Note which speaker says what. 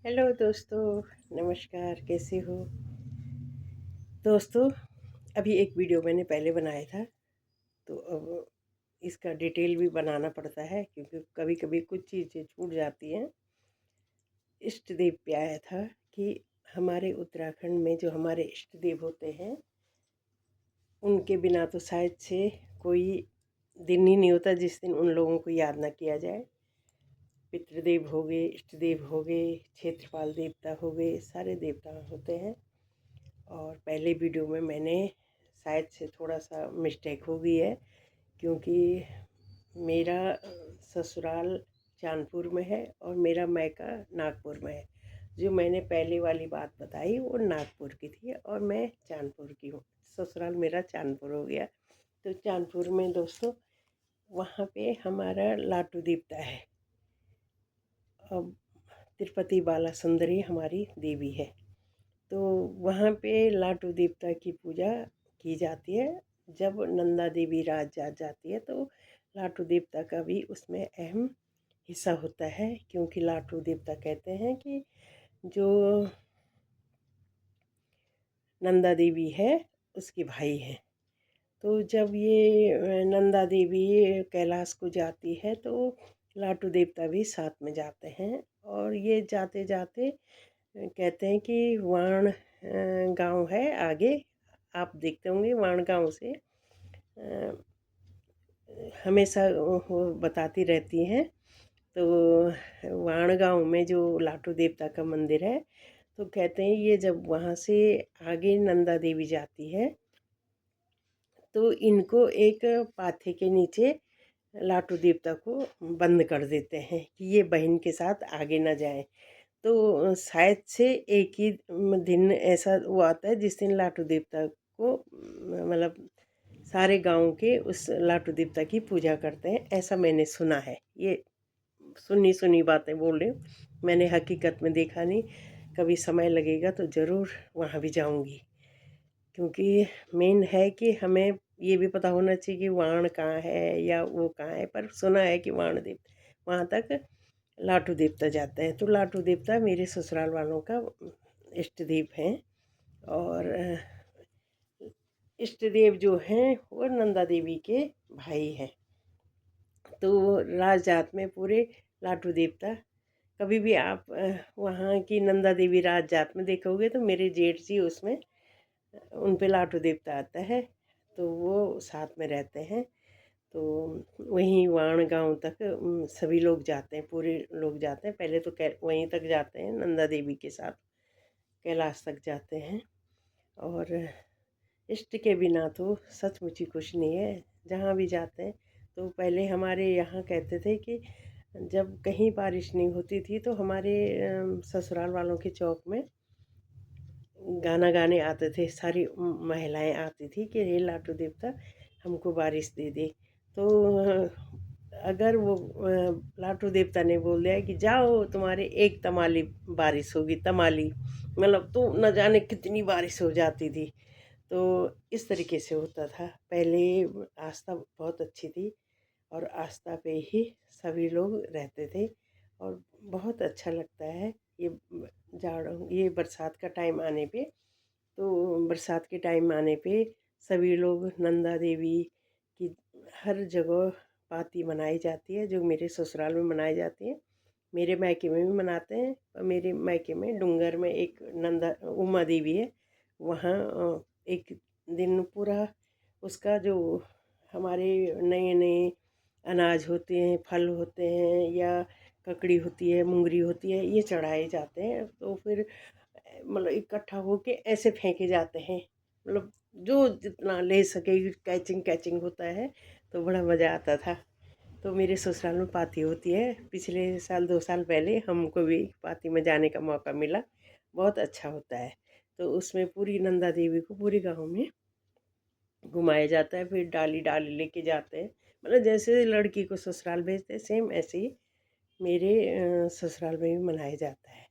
Speaker 1: Hello दोस्तों, नमस्कार। कैसे हो दोस्तों? अभी एक वीडियो मैंने पहले बनाया था, तो अब इसका डिटेल भी बनाना पड़ता है क्योंकि कभी कभी कुछ चीज़ें छूट जाती हैं। इष्ट देव पे आया था कि हमारे उत्तराखंड में जो हमारे इष्ट देव होते हैं, उनके बिना तो शायद से कोई दिन ही नहीं होता जिस दिन उन लोगों को याद ना किया जाए। पितृदेव हो गए, इष्ट देव हो गए, क्षेत्रपाल देवता हो गए, सारे देवता होते हैं। और पहले वीडियो में मैंने शायद से थोड़ा सा मिस्टेक हो गई है क्योंकि मेरा ससुराल चांदपुर में है और मेरा मायका नागपुर में है। जो मैंने पहले वाली बात बताई वो नागपुर की थी और मैं चांदपुर की हूँ। ससुराल मेरा चांदपुर हो गया। तो चांदपुर में दोस्तों, वहाँ पे हमारा लाटू देवता है। अब तिरुपति बाला सुंदरी हमारी देवी है, तो वहाँ पे लाटू देवता की पूजा की जाती है। जब नंदा देवी राज जाती है तो लाटू देवता का भी उसमें अहम हिस्सा होता है, क्योंकि लाटू देवता कहते हैं कि जो नंदा देवी है उसके भाई हैं। तो जब ये नंदा देवी कैलाश को जाती है तो लाटू देवता भी साथ में जाते हैं। और ये जाते जाते कहते हैं कि वाण गांव है आगे, आप देखते होंगे। वाण गांव से हमेशा वो बताती रहती हैं। तो वाण गांव में जो लाटू देवता का मंदिर है, तो कहते हैं ये जब वहाँ से आगे नंदा देवी जाती है तो इनको एक पाथे के नीचे लाटू देवता को बंद कर देते हैं कि ये बहन के साथ आगे ना जाए। तो शायद से एक ही दिन ऐसा वो आता है जिस दिन लाटू देवता को मतलब सारे गांव के उस लाटू देवता की पूजा करते हैं, ऐसा मैंने सुना है। ये सुनी सुनी बातें बोल रही हूँ, मैंने हकीकत में देखा नहीं। कभी समय लगेगा तो ज़रूर वहाँ भी जाऊँगी, क्योंकि मेन है कि हमें ये भी पता होना चाहिए कि वाण कहाँ है या वो कहाँ है। पर सुना है कि वाण देव वहाँ तक लाटू देवता जाते हैं। तो लाटू देवता मेरे ससुराल वालों का इष्ट देव हैं। और इष्ट देव जो हैं वो नंदा देवी के भाई हैं। तो राज जात में पूरे लाटू देवता, कभी भी आप वहाँ की नंदा देवी राज जात में देखोगे तो मेरे जेठ जी उसमें उन पे लाटू देवता आता है, तो वो साथ में रहते हैं। तो वहीं वाण गांव तक सभी लोग जाते हैं, पूरे लोग जाते हैं। पहले तो वहीं तक जाते हैं, नंदा देवी के साथ कैलाश तक जाते हैं। और इष्ट के बिना तो सचमुच ही कुछ नहीं है। जहाँ भी जाते हैं तो पहले हमारे यहाँ कहते थे कि जब कहीं बारिश नहीं होती थी तो हमारे ससुराल वालों के चौक में गाना गाने आते थे। सारी महिलाएं आती थी कि हे लाटू देवता हमको बारिश दे दे। तो अगर वो लाटू देवता ने बोल दिया कि जाओ तुम्हारे एक तमाली बारिश होगी, तमाली मतलब तो न जाने कितनी बारिश हो जाती थी। तो इस तरीके से होता था पहले। आस्था बहुत अच्छी थी और आस्था पे ही सभी लोग रहते थे। और बहुत अच्छा लगता है ये जाड़, ये बरसात का टाइम आने पे। तो बरसात के टाइम आने पे सभी लोग नंदा देवी की हर जगह पाती मनाई जाती है, जो मेरे ससुराल में मनाई जाती है। मेरे मायके में भी मनाते हैं। और मेरे मायके में डूंगर में एक नंदा उमा देवी है। वहाँ एक दिन पूरा उसका जो हमारे नए नए अनाज होते हैं, फल होते हैं या ककड़ी होती है, मुंगरी होती है, ये चढ़ाए जाते हैं। तो फिर मतलब इकट्ठा होके ऐसे फेंके जाते हैं, मतलब जो जितना ले सके। कैचिंग कैचिंग होता है तो बड़ा मज़ा आता था। तो मेरे ससुराल में पाती होती है। पिछले साल 2 साल पहले हमको भी पाती में जाने का मौका मिला। बहुत अच्छा होता है। तो उसमें पूरी नंदा देवी को पूरे गांव में घुमाया जाता है, फिर डाली डाली लेके जाते हैं। मतलब जैसे लड़की को ससुराल भेजते हैं, सेम ऐसे ही मेरे ससुराल में भी मनाया जाता है।